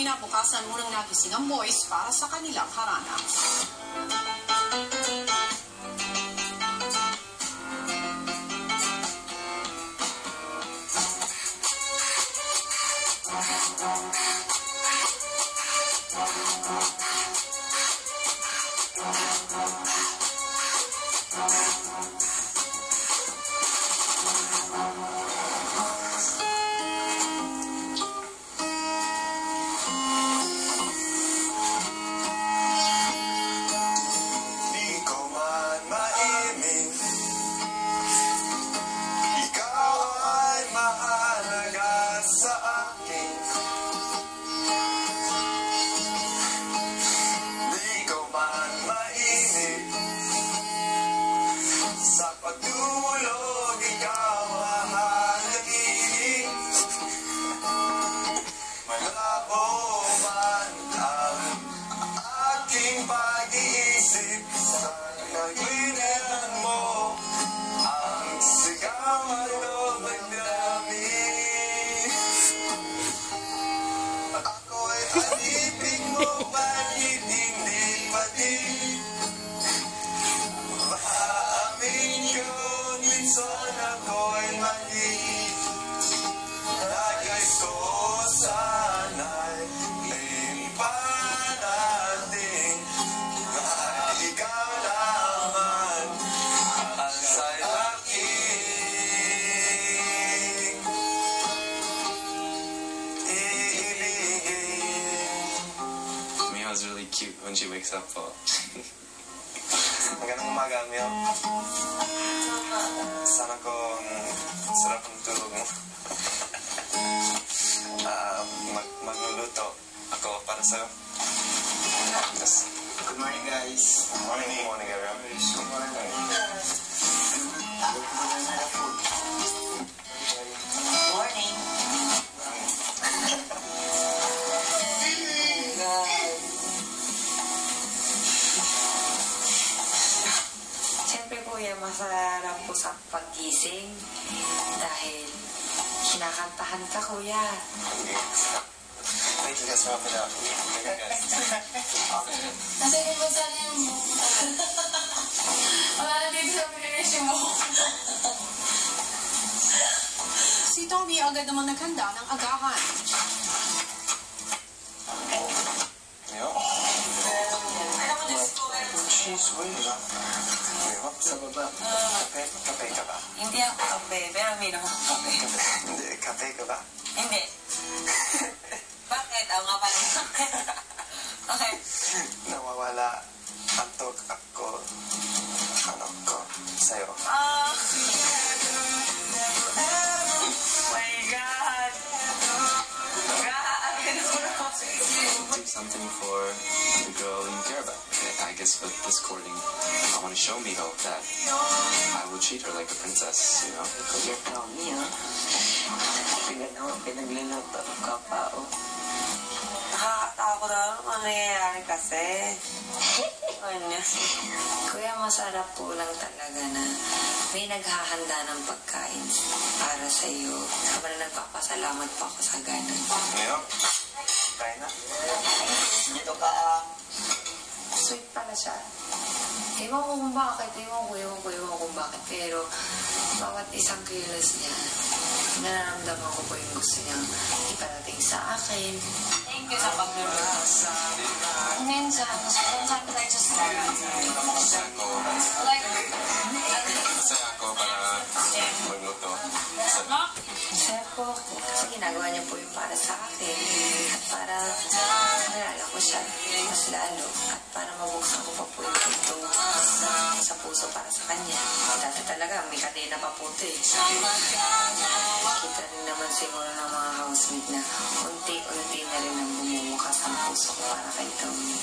kinabukasan munang nagising ang boys para sa kanilang harana. Was really cute when she wakes up po. Magandang umaga, Mio. Sana kong sarap ang tulog mo. Magluluto ako para sa'yo. Yes. Good morning, guys. Good morning. Good morning, everyone. Good morning. Morning. Masarap po sa paggising dahil kinakantahan ka, kuya. Thank you guys for helping out. Kasi kung ba sana yung wala na dito sa Pilipinas yung mo. Si Tommy agad namang naghanda ng agahan. Mio? She's waiting. Sa baba. Kape ka ba? Hindi ako kape, pero may naman kape. Hindi, kape ka ba? Hindi. Bakit? Ako nga pala. Okay. Nawawala antok ako. Ano ko sa'yo. Oh my God. Do something for the girl you care about. I guess with this courting, I want to show Miho that I will treat her like a princess, you know? Kuya Tommy, pinagluluto ka pa, oh. Nakakatakot ako kung nangyayari kasi. Kuya, masarap po lang talaga na may naghahanda ng pagkain para sa iyo. Habang nagpapasalamat po ako sa ganun. Miho? Kain na? Dito ka. Sweet pala siya. Ewan ko kung bakit, ewan ko kung bakit. Pero, bawat isang kilos niya, nararamdaman ko po yung gusto niyang iparating sa akin. Thank you sa pagluluto. Minsan, sometimes I just Masaya ako para magluto. Masaya po ako kasi ginagawa niya po yung para sa akin. At para nalala ko siya mas lalo. At para mabuksan ko pa po yung pinto sa puso para sa kanya. Dati talaga, may kadena pa po ito eh. Kita rin naman siguro ng mga housemate na unti-unti na rin ang bumubukas ang puso ko para kay Tommy.